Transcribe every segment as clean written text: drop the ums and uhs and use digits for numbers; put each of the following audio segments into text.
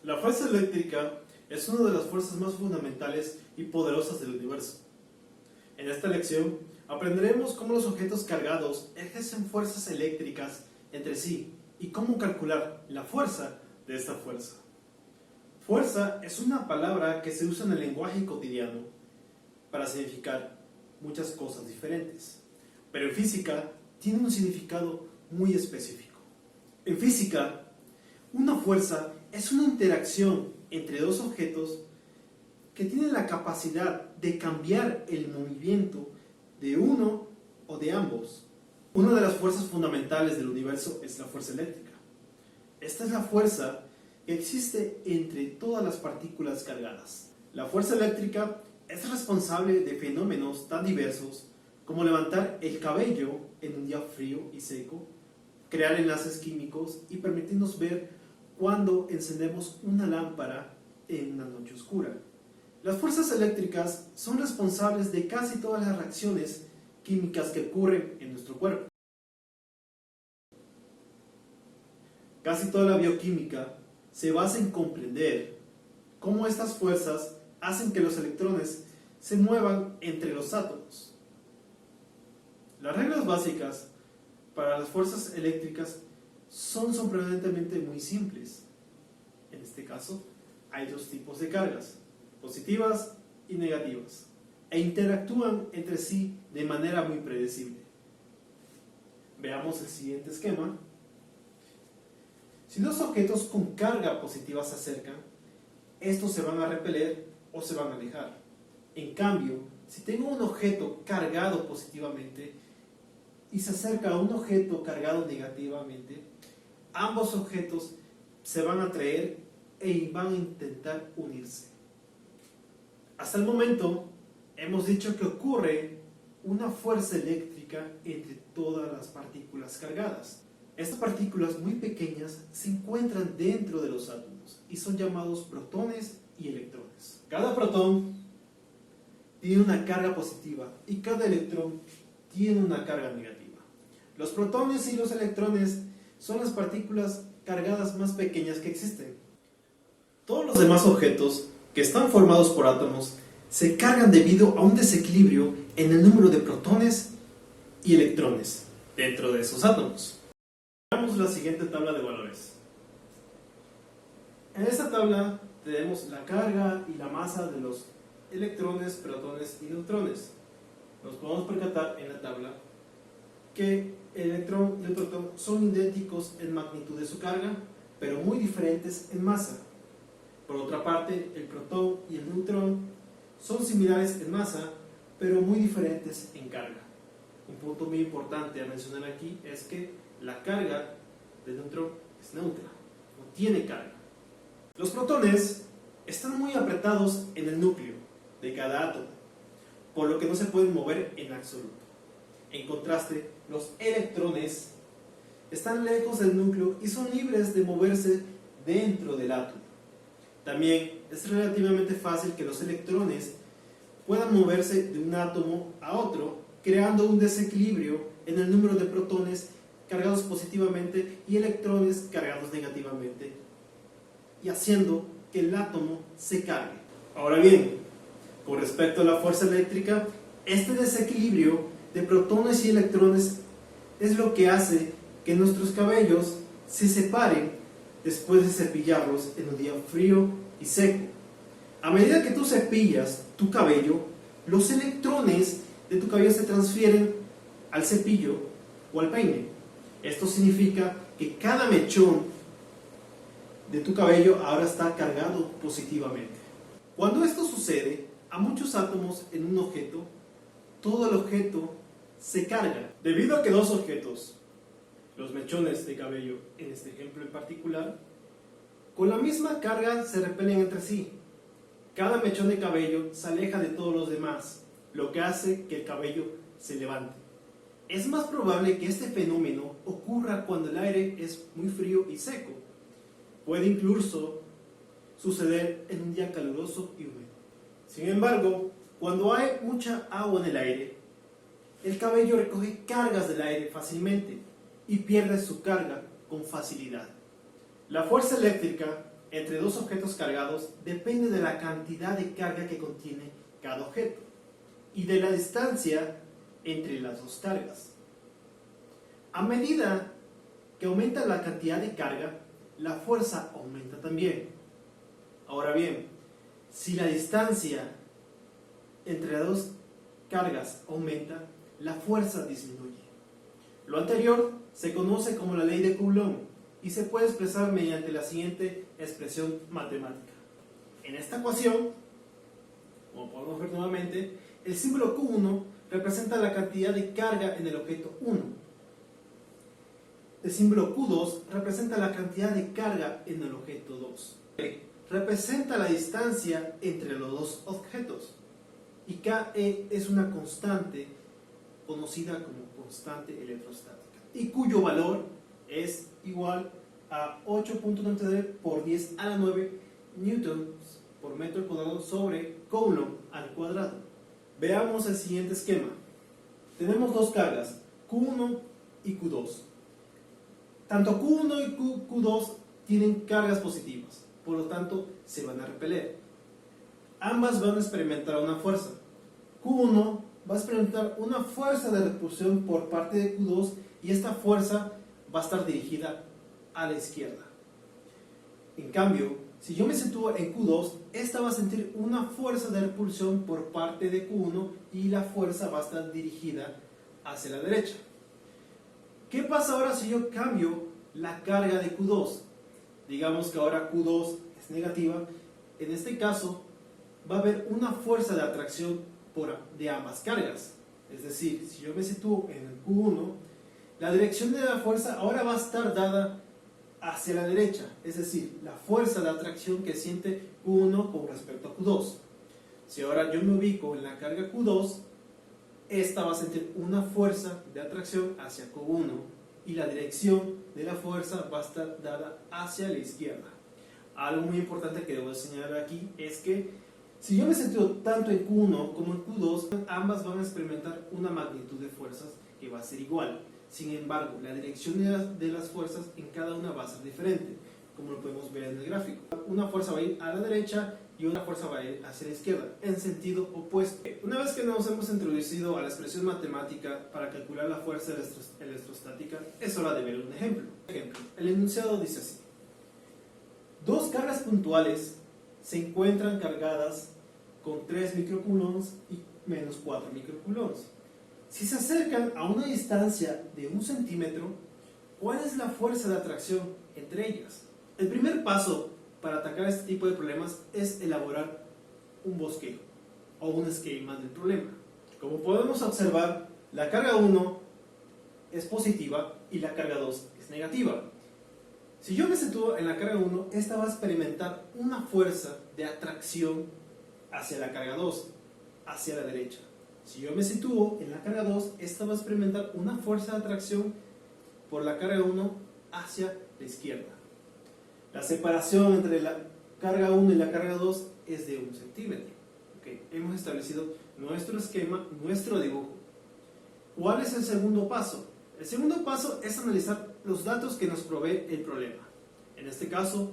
La fuerza eléctrica es una de las fuerzas más fundamentales y poderosas del universo. En esta lección aprenderemos cómo los objetos cargados ejercen fuerzas eléctricas entre sí y cómo calcular la fuerza de esta fuerza. Fuerza es una palabra que se usa en el lenguaje cotidiano para significar muchas cosas diferentes, pero en física tiene un significado muy específico. En física, una fuerza es una interacción entre dos objetos que tienen la capacidad de cambiar el movimiento de uno o de ambos. Una de las fuerzas fundamentales del universo es la fuerza eléctrica. Esta es la fuerza que existe entre todas las partículas cargadas. La fuerza eléctrica es responsable de fenómenos tan diversos como levantar el cabello en un día frío y seco, crear enlaces químicos y permitirnos ver cuando encendemos una lámpara en una noche oscura. Las fuerzas eléctricas son responsables de casi todas las reacciones químicas que ocurren en nuestro cuerpo. Casi toda la bioquímica se basa en comprender cómo estas fuerzas hacen que los electrones se muevan entre los átomos. Las reglas básicas para las fuerzas eléctricas son sorprendentemente muy simples. En este caso, hay dos tipos de cargas, positivas y negativas, e interactúan entre sí de manera muy predecible. Veamos el siguiente esquema. Si dos objetos con carga positiva se acercan, estos se van a repeler o se van a alejar. En cambio, si tengo un objeto cargado positivamente y se acerca a un objeto cargado negativamente, ambos objetos se van a atraer e van a intentar unirse. Hasta el momento hemos dicho que ocurre una fuerza eléctrica entre todas las partículas cargadas. Estas partículas muy pequeñas se encuentran dentro de los átomos y son llamados protones y electrones. Cada protón tiene una carga positiva y cada electrón tiene una carga negativa. Los protones y los electrones son las partículas cargadas más pequeñas que existen. Todos los demás objetos que están formados por átomos se cargan debido a un desequilibrio en el número de protones y electrones dentro de esos átomos. Veamos la siguiente tabla de valores. En esta tabla tenemos la carga y la masa de los electrones, protones y neutrones. Nos podemos percatar en la tabla que el electrón y el protón son idénticos en magnitud de su carga, pero muy diferentes en masa. Por otra parte, el protón y el neutrón son similares en masa, pero muy diferentes en carga. Un punto muy importante a mencionar aquí es que la carga del neutrón es neutra, no tiene carga. Los protones están muy apretados en el núcleo de cada átomo, por lo que no se pueden mover en absoluto. En contraste, los electrones están lejos del núcleo y son libres de moverse dentro del átomo. También es relativamente fácil que los electrones puedan moverse de un átomo a otro, creando un desequilibrio en el número de protones cargados positivamente y electrones cargados negativamente, y haciendo que el átomo se cargue. Ahora bien, con respecto a la fuerza eléctrica, este desequilibrio de protones y electrones es lo que hace que nuestros cabellos se separen después de cepillarlos en un día frío y seco. A medida que tú cepillas tu cabello, los electrones de tu cabello se transfieren al cepillo o al peine. Esto significa que cada mechón de tu cabello ahora está cargado positivamente. Cuando esto sucede a muchos átomos en un objeto, todo el objeto se carga. Debido a que dos objetos, los mechones de cabello en este ejemplo en particular, con la misma carga se repelen entre sí, cada mechón de cabello se aleja de todos los demás, lo que hace que el cabello se levante. Es más probable que este fenómeno ocurra cuando el aire es muy frío y seco. Puede incluso suceder en un día caluroso y húmedo. Sin embargo, cuando hay mucha agua en el aire, el cabello recoge cargas del aire fácilmente y pierde su carga con facilidad. La fuerza eléctrica entre dos objetos cargados depende de la cantidad de carga que contiene cada objeto y de la distancia entre las dos cargas. A medida que aumenta la cantidad de carga, la fuerza aumenta también. Ahora bien, si la distancia entre las dos cargas aumenta, la fuerza disminuye. Lo anterior se conoce como la ley de Coulomb y se puede expresar mediante la siguiente expresión matemática. En esta ecuación, como podemos ver nuevamente, el símbolo Q1 representa la cantidad de carga en el objeto 1. El símbolo Q2 representa la cantidad de carga en el objeto 2. Representa la distancia entre los dos objetos. Y KE es una constante conocida como constante electrostática y cuyo valor es igual a 8.99 por 10 a la 9 newtons por metro cuadrado sobre Coulomb al cuadrado. Veamos el siguiente esquema. Tenemos dos cargas, Q1 y Q2. Tanto Q1 y Q2 tienen cargas positivas, por lo tanto se van a repeler. Ambas van a experimentar una fuerza. Q1 va a experimentar una fuerza de repulsión por parte de Q2 y esta fuerza va a estar dirigida a la izquierda. En cambio, si yo me sitúo en Q2, esta va a sentir una fuerza de repulsión por parte de Q1 y la fuerza va a estar dirigida hacia la derecha. ¿Qué pasa ahora si yo cambio la carga de Q2? Digamos que ahora Q2 es negativa. En este caso, va a haber una fuerza de atracción de ambas cargas. Es decir, si yo me sitúo en el Q1, la dirección de la fuerza ahora va a estar dada hacia la derecha, es decir, la fuerza de atracción que siente Q1 con respecto a Q2. Si ahora yo me ubico en la carga Q2, esta va a sentir una fuerza de atracción hacia Q1 y la dirección de la fuerza va a estar dada hacia la izquierda. Algo muy importante que debo señalar aquí es que si yo me sitúo tanto en Q1 como en Q2, ambas van a experimentar una magnitud de fuerzas que va a ser igual. Sin embargo, la dirección de las fuerzas en cada una va a ser diferente, como lo podemos ver en el gráfico. Una fuerza va a ir a la derecha y una fuerza va a ir hacia la izquierda, en sentido opuesto. Una vez que nos hemos introducido a la expresión matemática para calcular la fuerza electrostática, es hora de ver un ejemplo. El enunciado dice así: dos cargas puntuales se encuentran cargadas con 3 microcoulombs y menos 4 microcoulombs. Si se acercan a una distancia de 1 centímetro, ¿cuál es la fuerza de atracción entre ellas? El primer paso para atacar este tipo de problemas es elaborar un bosquejo o un esquema del problema. Como podemos observar, la carga 1 es positiva y la carga 2 es negativa. Si yo me sitúo en la carga 1, esta va a experimentar una fuerza de atracción hacia la carga 2, hacia la derecha. Si yo me sitúo en la carga 2, esta va a experimentar una fuerza de atracción por la carga 1 hacia la izquierda. La separación entre la carga 1 y la carga 2 es de 1 centímetro. Okay. Hemos establecido nuestro esquema, nuestro dibujo. ¿Cuál es el segundo paso? El segundo paso es analizar los datos que nos provee el problema. En este caso,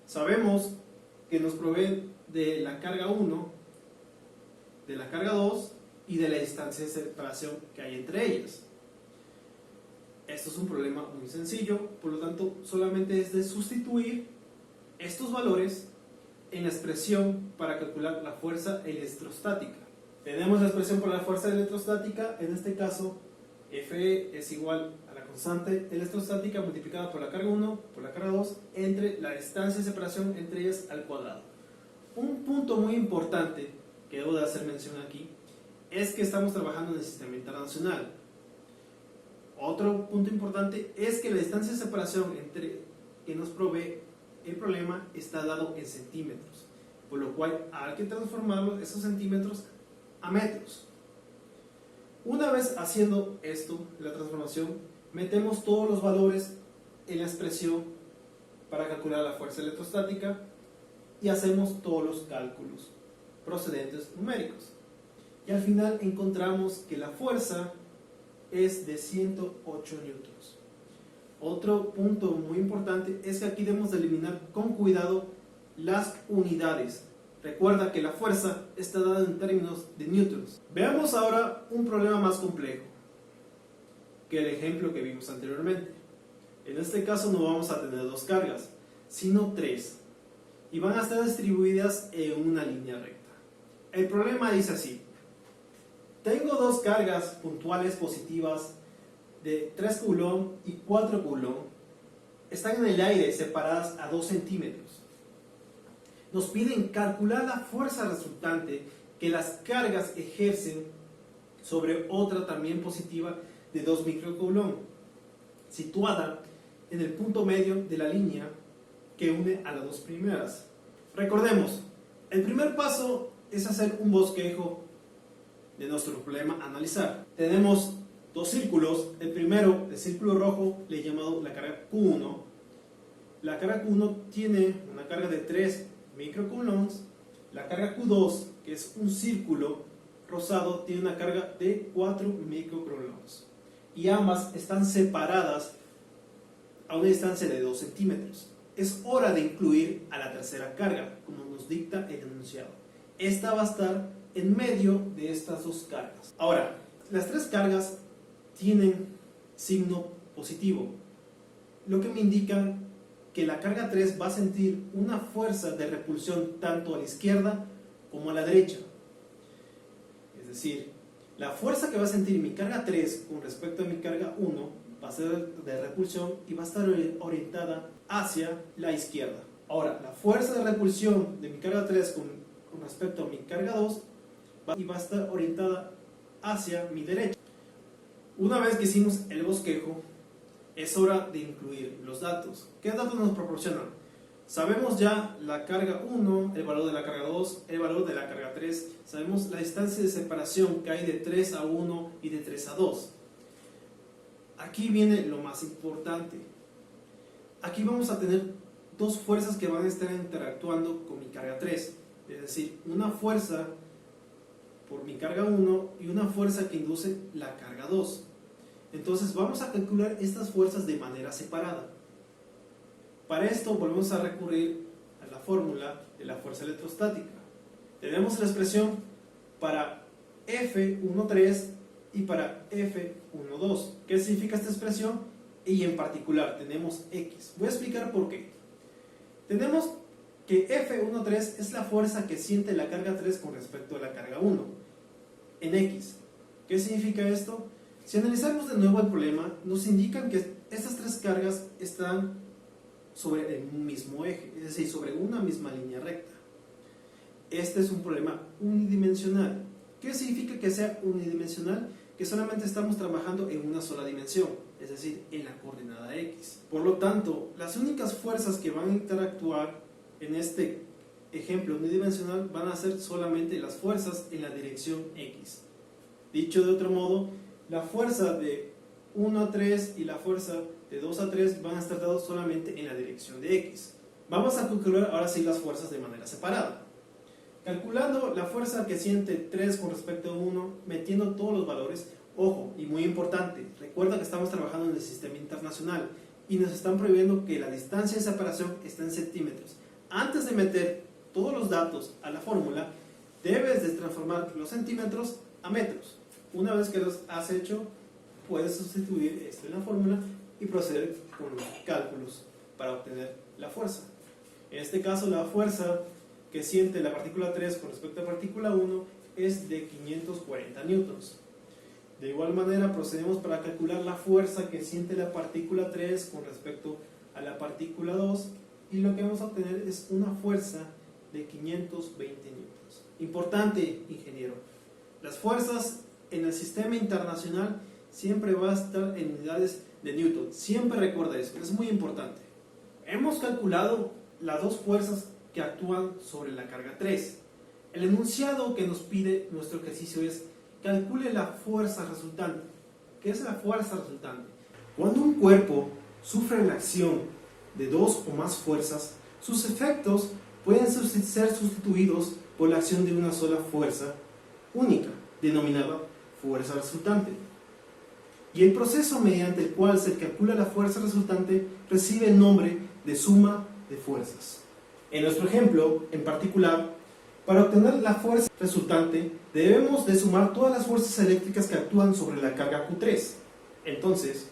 sabemos que nos provee de la carga 1, de la carga 2 y de la distancia de separación que hay entre ellas. Esto es un problema muy sencillo, por lo tanto solamente es de sustituir estos valores en la expresión para calcular la fuerza electrostática. Tenemos la expresión para la fuerza electrostática, en este caso Fe es igual a la constante electrostática multiplicada por la carga 1 por la carga 2 entre la distancia de separación entre ellas al cuadrado. Un punto muy importante que debo de hacer mención aquí es que estamos trabajando en el sistema internacional. Otro punto importante es que la distancia de separación que nos provee el problema está dado en centímetros, por lo cual hay que transformarlo esos centímetros a metros. Una vez haciendo esto, la transformación, metemos todos los valores en la expresión para calcular la fuerza electrostática y hacemos todos los cálculos procedentes numéricos. Y al final encontramos que la fuerza es de 108 newtons. Otro punto muy importante es que aquí debemos de eliminar con cuidado las unidades. Recuerda que la fuerza está dada en términos de newtons. Veamos ahora un problema más complejo que el ejemplo que vimos anteriormente. En este caso no vamos a tener dos cargas, sino tres, y van a estar distribuidas en una línea recta. El problema dice así: tengo dos cargas puntuales positivas de 3 coulomb y 4 coulomb, están en el aire separadas a 2 centímetros. Nos piden calcular la fuerza resultante que las cargas ejercen sobre otra también positiva de 2 microcoulomb, situada en el punto medio de la línea que une a las dos primeras. Recordemos, el primer paso es hacer un bosquejo de nuestro problema a analizar. Tenemos dos círculos. El primero, el círculo rojo, le he llamado la carga Q1. La carga Q1 tiene una carga de 3 microcoulombs. La carga Q2, que es un círculo rosado, tiene una carga de 4 microcoulombs. Y ambas están separadas a una distancia de 2 centímetros. Es hora de incluir a la tercera carga, como nos dicta el enunciado. Esta va a estar en medio de estas dos cargas. Ahora, las tres cargas tienen signo positivo, lo que me indica que la carga 3 va a sentir una fuerza de repulsión tanto a la izquierda como a la derecha. Es decir, la fuerza que va a sentir mi carga 3 con respecto a mi carga 1 va a ser de repulsión y va a estar orientada hacia la izquierda. Ahora, la fuerza de repulsión de mi carga 3 con respecto a mi carga 2 va a estar orientada hacia mi derecha. Una vez que hicimos el bosquejo, es hora de incluir los datos. ¿Qué datos nos proporcionan? Sabemos ya la carga 1, el valor de la carga 2, el valor de la carga 3. Sabemos la distancia de separación que hay de 3 a 1 y de 3 a 2. Aquí viene lo más importante. Aquí vamos a tener dos fuerzas que van a estar interactuando con mi carga 3. Es decir, una fuerza por mi carga 1 y una fuerza que induce la carga 2. Entonces vamos a calcular estas fuerzas de manera separada. Para esto volvemos a recurrir a la fórmula de la fuerza electrostática. Tenemos la expresión para F13 y para F12. ¿Qué significa esta expresión? Y en particular tenemos X. Voy a explicar por qué. Tenemos que F13 es la fuerza que siente la carga 3 con respecto a la carga 1 en X. ¿Qué significa esto? Si analizamos de nuevo el problema, nos indican que estas tres cargas están sobre el mismo eje, es decir, sobre una misma línea recta. Este es un problema unidimensional. ¿Qué significa que sea unidimensional? Que solamente estamos trabajando en una sola dimensión, es decir, en la coordenada X. Por lo tanto, las únicas fuerzas que van a interactuar en este ejemplo unidimensional van a ser solamente las fuerzas en la dirección X. Dicho de otro modo, la fuerza de 1 a 3 y la fuerza de 2 a 3 van a estar dados solamente en la dirección de X. Vamos a calcular ahora sí las fuerzas de manera separada. Calculando la fuerza que siente 3 con respecto a 1, metiendo todos los valores. Ojo, y muy importante, recuerda que estamos trabajando en el sistema internacional y nos están prohibiendo que la distancia de separación esté en centímetros. Antes de meter todos los datos a la fórmula, debes de transformar los centímetros a metros. Una vez que los has hecho, puedes sustituir esto en la fórmula y proceder con los cálculos para obtener la fuerza. En este caso, la fuerza que siente la partícula 3 con respecto a la partícula 1 es de 540 newtons. De igual manera, procedemos para calcular la fuerza que siente la partícula 3 con respecto a la partícula 2 y lo que vamos a obtener es una fuerza de 520 newtons. Importante, ingeniero, las fuerzas en el sistema internacional siempre va a estar en unidades de newton. Siempre recuerda eso, es muy importante. Hemos calculado las dos fuerzas que actúan sobre la carga 3. El enunciado que nos pide nuestro ejercicio es: calcule la fuerza resultante. ¿Qué es la fuerza resultante? Cuando un cuerpo sufre la acción de dos o más fuerzas, sus efectos pueden ser sustituidos por la acción de una sola fuerza única, denominada fuerza resultante. y el proceso mediante el cual se calcula la fuerza resultante recibe el nombre de suma de fuerzas. En nuestro ejemplo en particular, para obtener la fuerza resultante debemos de sumar todas las fuerzas eléctricas que actúan sobre la carga Q3. Entonces,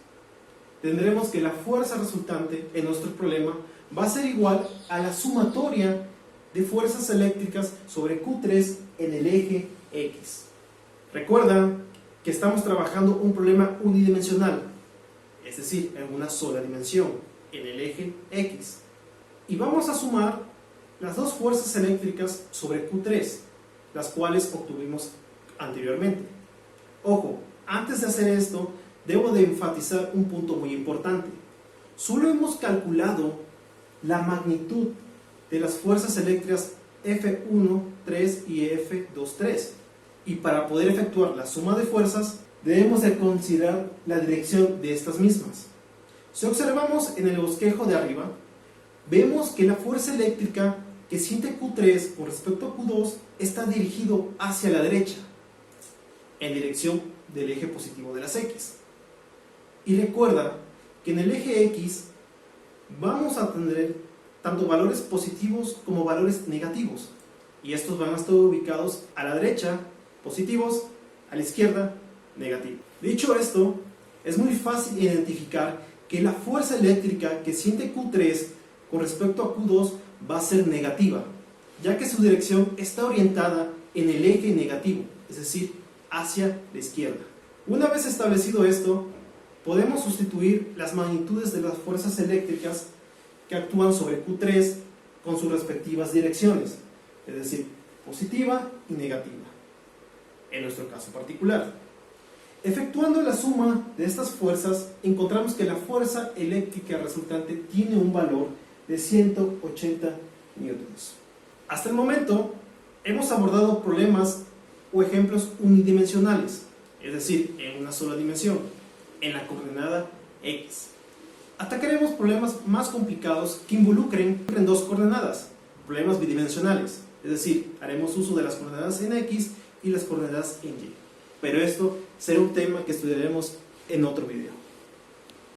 tendremos que la fuerza resultante en nuestro problema va a ser igual a la sumatoria de fuerzas eléctricas sobre Q3 en el eje X. Recuerda que estamos trabajando un problema unidimensional, es decir, en una sola dimensión, en el eje X. Y vamos a sumar las dos fuerzas eléctricas sobre Q3, las cuales obtuvimos anteriormente. Ojo, antes de hacer esto, debo de enfatizar un punto muy importante. Solo hemos calculado la magnitud de las fuerzas eléctricas F1,3 y F2,3. Y para poder efectuar la suma de fuerzas, debemos de considerar la dirección de estas mismas. Si observamos en el bosquejo de arriba, vemos que la fuerza eléctrica que siente Q3 con respecto a Q2 está dirigido hacia la derecha, en dirección del eje positivo de las X. Y recuerda que en el eje X vamos a tener tanto valores positivos como valores negativos, y estos van a estar ubicados a la derecha, positivos, a la izquierda, negativos. Dicho esto, es muy fácil identificar que la fuerza eléctrica que siente Q3 con respecto a Q2 va a ser negativa, ya que su dirección está orientada en el eje negativo, es decir, hacia la izquierda. Una vez establecido esto, podemos sustituir las magnitudes de las fuerzas eléctricas que actúan sobre Q3 con sus respectivas direcciones, es decir, positiva y negativa, en nuestro caso particular. Efectuando la suma de estas fuerzas, encontramos que la fuerza eléctrica resultante tiene un valor de 180 newtons. Hasta el momento, hemos abordado problemas o ejemplos unidimensionales, es decir, en una sola dimensión, en la coordenada X. Atacaremos problemas más complicados que involucren en dos coordenadas, problemas bidimensionales, es decir, haremos uso de las coordenadas en X y las coordenadas en Y. Pero esto será un tema que estudiaremos en otro video.